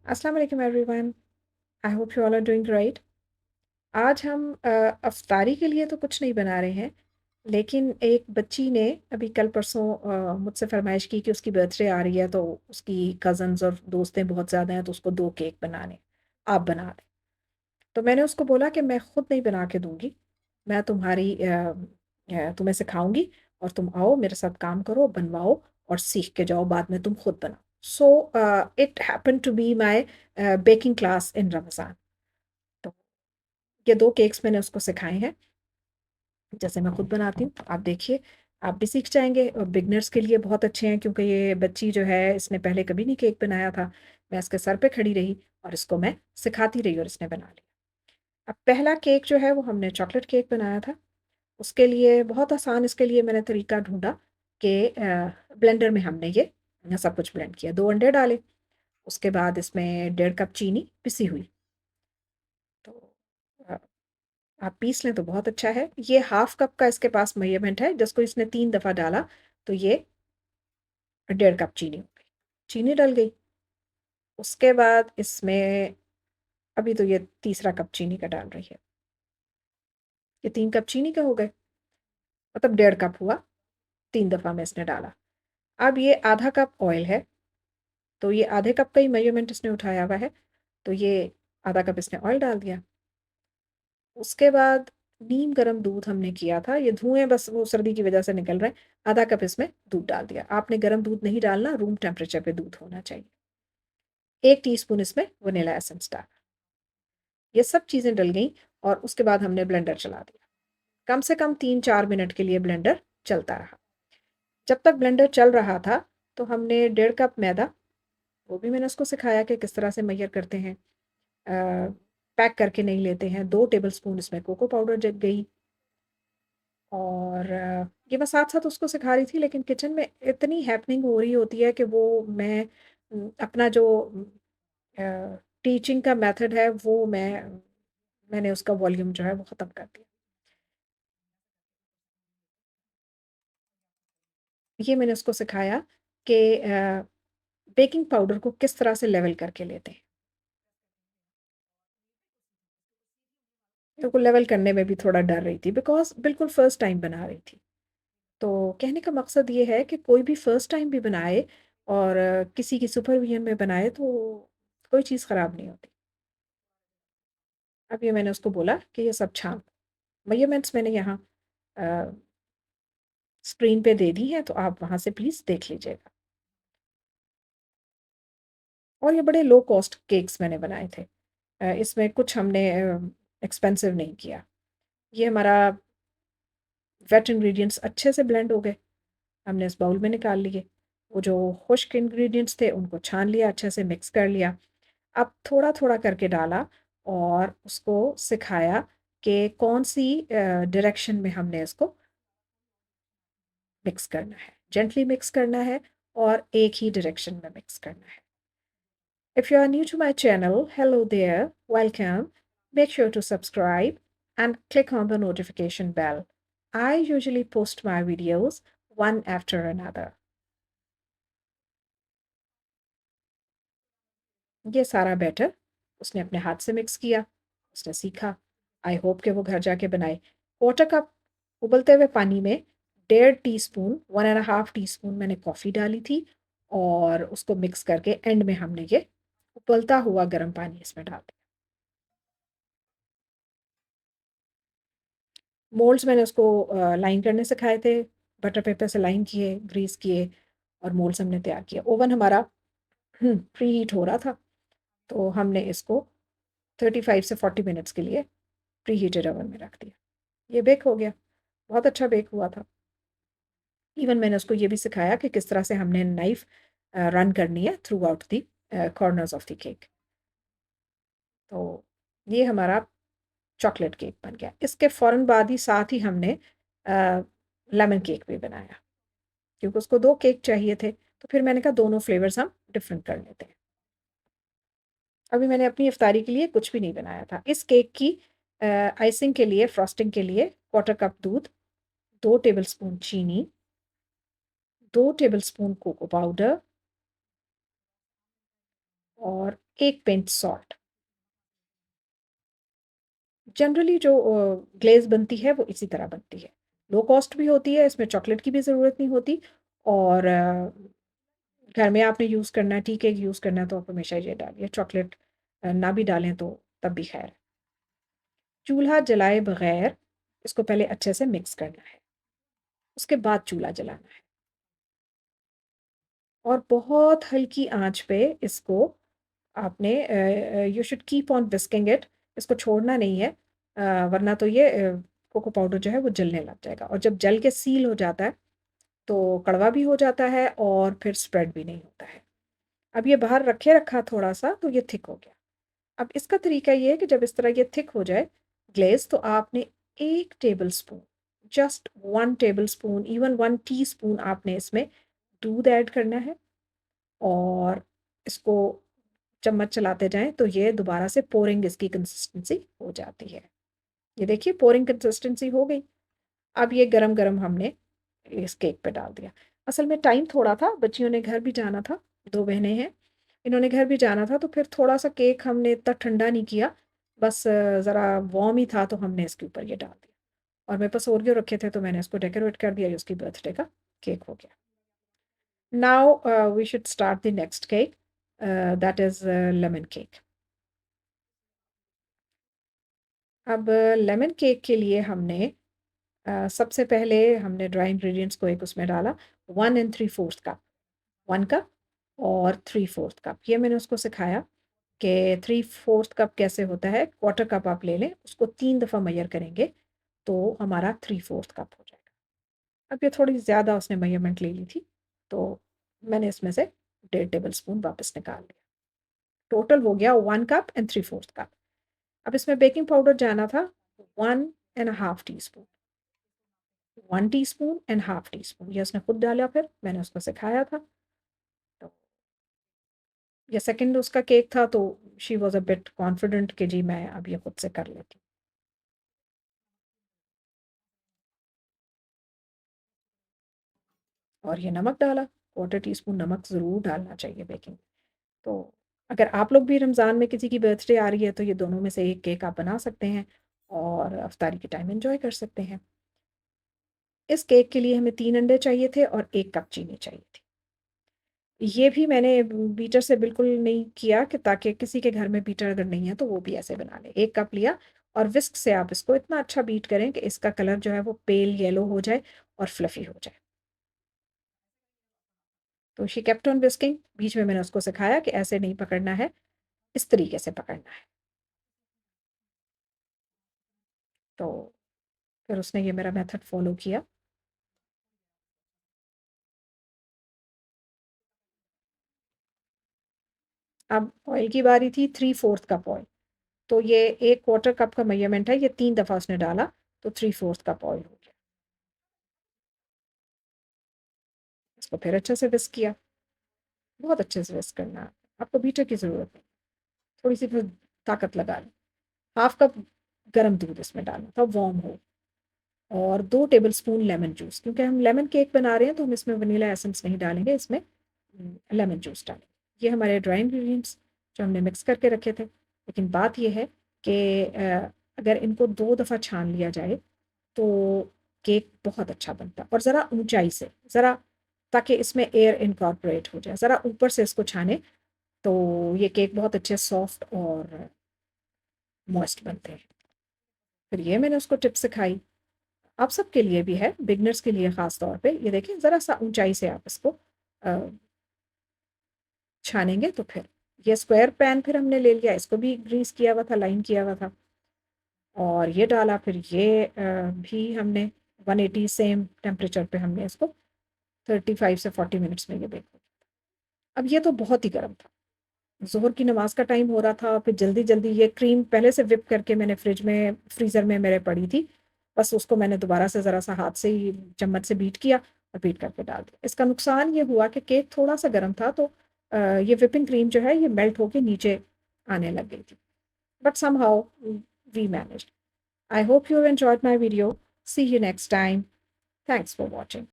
अस्सलाम वालेकुम everyone. I hope you all are doing great. आज हम अफ्तारी के लिए तो कुछ नहीं बना रहे हैं, लेकिन एक बच्ची ने अभी कल परसों मुझसे फरमाइश की कि उसकी बर्थडे आ रही है, तो उसकी कज़न्स और दोस्तें बहुत ज़्यादा हैं, तो उसको 2 केक बनाने, आप बना दें। तो मैंने उसको बोला कि मैं खुद नहीं बना के दूँगी, मैं तुम्हें सिखाऊँगी और तुम आओ मेरे साथ काम करो, बनवाओ और सीख के जाओ, बाद में तुम खुद बनाओ। So it happened to be my baking class in Ramzan. तो ये 2 केक्स मैंने उसको सिखाए हैं, जैसे मैं खुद बनाती हूँ, तो आप देखिए, आप भी सीख जाएँगे और बिगिनर्स के लिए बहुत अच्छे हैं, क्योंकि ये बच्ची जो है इसने पहले कभी नहीं केक बनाया था। मैं इसके सर पे खड़ी रही और इसको मैं सिखाती रही और इसने बना लिया। अब पहला केक जो है वो हमने चॉकलेट केक बनाया था। उसके लिए बहुत आसान, इसके लिए मैंने तरीका ढूँढा कि ब्लेंडर में हमने ये सब कुछ ब्लेंड किया। 2 अंडे डाले, उसके बाद इसमें 1.5 कप चीनी पिसी हुई। तो अ, आप पीस लें तो बहुत अच्छा है। ये हाफ़ कप का इसके पास मेज़रमेंट है, जिसको इसने 3 दफ़ा डाला, तो ये 1.5 कप चीनी हो गई। चीनी डल गई, उसके बाद इसमें अभी तो ये तीसरा कप चीनी का डाल रही है। ये 3 कप चीनी के हो गए, मतलब 1.5 कप हुआ, 3 दफ़ा में इसने डाला। अब ये आधा कप ऑयल है, तो ये आधे कप का ही मेज़रमेंट इसने उठाया हुआ है, तो ये आधा कप इसने ऑयल डाल दिया। उसके बाद नीम गरम दूध हमने किया था, ये धुएँ बस वो सर्दी की वज़ह से निकल रहे हैं, आधा कप इसमें दूध डाल दिया। आपने गरम दूध नहीं डालना, रूम टेम्परेचर पे दूध होना चाहिए। 1 टीस्पून इसमें वनिला एसेंस डाला। ये सब चीज़ें डल गईं और उसके बाद हमने ब्लेंडर चला दिया। कम से कम 3-4 मिनट के लिए ब्लेंडर चलता रहा। जब तक ब्लेंडर चल रहा था, तो हमने 1.5 कप मैदा, वो भी मैंने उसको सिखाया कि किस तरह से मेजर करते हैं। पैक करके नहीं लेते हैं। 2 टेबलस्पून इसमें कोको पाउडर जग गई और ये मैं साथ-साथ उसको सिखा रही थी, लेकिन किचन में इतनी हैपनिंग हो रही होती है कि वो मैं अपना जो टीचिंग का मेथड है वो मैंने उसका वॉल्यूम जो है वो ख़त्म कर दिया। ये मैंने उसको सिखाया कि बेकिंग पाउडर को किस तरह से लेवल करके लेते हैं। तो वो लेवल करने में भी थोड़ा डर रही थी, बिकॉज़ बिल्कुल फर्स्ट टाइम बना रही थी। तो कहने का मकसद ये है कि कोई भी फर्स्ट टाइम भी बनाए और किसी की सुपरविज़न में बनाए, तो कोई चीज़ ख़राब नहीं होती। अब ये मैंने उसको बोला कि ये सब छान, मेजरमेंट्स मैंने यहाँ अ, स्क्रीन पे दे दी हैं, तो आप वहाँ से प्लीज़ देख लीजिएगा। और ये बड़े लो कॉस्ट केक्स मैंने बनाए थे। इसमें कुछ हमने एक्सपेंसिव नहीं किया। ये हमारा वेट इंग्रीडिएंट्स अच्छे से ब्लेंड हो गए। हमने इस बाउल में निकाल लिए। वो जो खुश्क इंग्रीडिएंट्स थे उनको छान लिया, अच्छे से मिक्स कर लिया। अब थोड़ा-थोड़ा करके डाला और उसको सिखाया कि कौन-सी डायरेक्शन में हमने इसको मिक्स करना है। जेंटली मिक्स करना है और एक ही डायरेक्शन में मिक्स करना है। If you are new to my channel, hello there, welcome. Make sure to subscribe and click on the notification bell. I usually post my videos one after another. ये सारा batter उसने अपने हाथ से mix किया, उसने सीखा। आई होप कि वो घर जाके बनाए। क्वार्टर कप उबलते हुए पानी में 1.5 teaspoon, 1 and a half teaspoon मैंने कॉफ़ी डाली थी और उसको मिक्स करके एंड में हमने ये उबलता हुआ गर्म पानी इसमें डाल दिया। मोल्ड्स मैंने उसको लाइन करने सिखाए थे, बटर पेपर से लाइन किए, ग्रीस किए और मोल्ड्स हमने तैयार किए। ओवन हमारा प्री हीट हो रहा था, तो हमने इसको 35 से 40 मिनट्स के लिए प्री हीटेड ओवन में रख दिया। ये बेक हो गया, बहुत अच्छा बेक हुआ था। इवन मैंने उसको ये भी सिखाया कि किस तरह से हमने नाइफ़ रन करनी है through out the corners of the cake. तो ये हमारा चॉकलेट केक बन गया। इसके फ़ौरन बाद ही साथ ही हमने अ, लेमन केक भी बनाया, क्योंकि उसको 2 केक चाहिए थे, तो फिर मैंने कहा दोनों फ्लेवर्स हम डिफ़रेंट कर लेते हैं। अभी मैंने अपनी इफ्तारी के लिए कुछ भी नहीं बनाया था। इस केक की आइसिंग के लिए, फ्रॉस्टिंग के लिए क्वार्टर कप दूध, 2 टेबलस्पून चीनी, 2 टेबलस्पून कोको पाउडर और 1 पिंच सॉल्ट। जनरली जो ग्लेज़ बनती है वो इसी तरह बनती है। लो कॉस्ट भी होती है, इसमें चॉकलेट की भी ज़रूरत नहीं होती और घर में आपने यूज़ करना है, टी केक यूज़ करना है तो आप हमेशा ये डालिए, चॉकलेट ना भी डालें तो तब भी खैर है। चूल्हा जलाए बगैर इसको पहले अच्छे से मिक्स करना है, उसके बाद चूल्हा जलाना है और बहुत हल्की आँच पे इसको आपने you should keep on whisking it, इसको छोड़ना नहीं है वरना तो ये कोको पाउडर जो है वो जलने लग जाएगा और जब जल के सील हो जाता है, तो कड़वा भी हो जाता है और फिर स्प्रेड भी नहीं होता है। अब ये बाहर रखे रखा थोड़ा-सा तो ये थिक हो गया। अब इसका तरीका ये है कि जब इस तरह ये थिक हो जाए ग्लेज़ तो आपने 1 tablespoon, just 1 tablespoon, even 1 teaspoon आपने इसमें दूध ऐड करना है और इसको चम्मच चलाते जाएँ तो ये दोबारा से पोरिंग इसकी कंसिस्टेंसी हो जाती है। ये देखिए पोरिंग कंसिस्टेंसी हो गई। अब ये गरम-गरम हमने इस केक पे डाल दिया। असल में टाइम थोड़ा था, बच्चियों ने घर भी जाना था, 2 बहनें हैं, इन्होंने घर भी जाना था तो फिर थोड़ा-सा केक हमने इतना ठंडा नहीं किया, बस ज़रा वार्म ही था तो हमने इसके ऊपर ये डाल दिया। और मेरे पास ओरियो रखे थे तो मैंने इसको डेकोरेट कर दिया, ये उसकी बर्थडे का केक हो गया। Now we should start the next cake that is lemon cake. अब लेमन केक के लिए हमने सबसे पहले हमने ड्राई इंग्रीडिएंट्स को एक उसमें डाला 1 3/4 कप, 1 कप और 3/4 कप। ये मैंने उसको सिखाया कि 3/4 कप कैसे होता है, क्वार्टर कप आप ले लें, उसको 3 दफ़ा मेजर करेंगे तो हमारा 3/4 कप हो जाएगा। अब ये थोड़ी ज़्यादा उसने मेजरमेंट ले ली थी, तो मैंने इसमें से डेढ़ टेबल स्पून वापस निकाल लिया। टोटल हो गया 1 कप एंड 3/4 कप। अब इसमें बेकिंग पाउडर जाना था 1 and half teaspoon. 1 teaspoon and half teaspoon ये उसने खुद डाला फिर, मैंने उसको सिखाया था। तो ये सेकंड उसका केक था तो she was a bit confident कि जी मैं अब ये खुद से कर लेती हूँ। और ये नमक डाला, क्वार्टर टीस्पून नमक ज़रूर डालना चाहिए बेकिंग। तो अगर आप लोग भी रमज़ान में किसी की बर्थडे आ रही है तो ये दोनों में से एक केक आप बना सकते हैं और इफ्तारी के टाइम एन्जॉय कर सकते हैं। इस केक के लिए हमें 3 अंडे चाहिए थे और 1 कप चीनी चाहिए थी। ये भी मैंने बीटर से बिल्कुल नहीं किया कि ताकि किसी के घर में बीटर अगर नहीं है तो वो भी ऐसे बना ले। 1 कप लिया और व्हिस्क से आप इसको इतना अच्छा बीट करें कि इसका कलर जो है वो पेल येलो हो जाए और फ्लफी हो जाए। तो शी केप्ट ऑन व्हिस्किंग, बीच में मैंने उसको सिखाया कि ऐसे नहीं पकड़ना है, इस तरीके से पकड़ना है। तो फिर उसने ये मेरा मेथड फ़ॉलो किया। अब ऑयल की बारी थी 3/4 कप ऑयल। तो ये 1 क्वार्टर कप का मेजरमेंट है, ये 3 दफ़ा उसने डाला तो 3/4 कप ऑयल हो गया। इसको फिर अच्छे से व्हिस्क किया, बहुत अच्छे से व्हिस्क करना है। आपको बीटर की ज़रूरत नहीं, थोड़ी-सी फिर ताकत लगा लें। हाफ़ कप गरम दूध इसमें डालना था, वार्म हो और 2 टेबलस्पून लेमन जूस क्योंकि हम लेमन केक बना रहे हैं तो हम इसमें वनीला एसेंस नहीं डालेंगे, इसमें लेमन जूस डालेंगे। ये हमारे ड्राई इंग्रीडिएंट्स जो हमने मिक्स करके रखे थे। लेकिन बात ये है कि अगर इनको 2 दफ़ा छान लिया जाए तो केक बहुत अच्छा बनता है और ज़रा ऊँचाई से, ज़रा ताकि इसमें एयर इनकॉर्पोरेट हो जाए। ज़रा ऊपर से इसको छानें तो ये केक बहुत अच्छे सॉफ्ट और मॉइस्ट बनते हैं। फिर ये मैंने उसको टिप सिखाई। आप सबके लिए भी है, बिगिनर्स के लिए ख़ास तौर पे। ये देखिए ज़रा-सा ऊँचाई से आप इसको अ, छानेंगे तो फिर ये स्क्वायर पैन फिर हमने ले लिया, इसको भी ग्रीस किया हुआ था, लाइन किया हुआ था और ये डाला फिर ये भी हमने 180 सेम टेम्परेचर पे हमने इसको 35 से 40 मिनट्स में ये बेक हो। अब ये तो बहुत ही गर्म था। ज़ोहर की नमाज़ का टाइम हो रहा था, फिर जल्दी-जल्दी ये क्रीम पहले से व्हिप करके मैंने फ्रीज़र में मेरे पड़ी थी। बस उसको मैंने दोबारा से ज़रा-सा हाथ से ही चम्मच से बीट किया और बीट करके डाल दिया। इसका नुकसान ये हुआ कि केक थोड़ा-सा गर्म था तो ये व्हिपिंग क्रीम जो है ये मेल्ट होके नीचे आने लग गई थी। But somehow we managed. I hope you enjoyed my video. See you next time. Thanks for watching.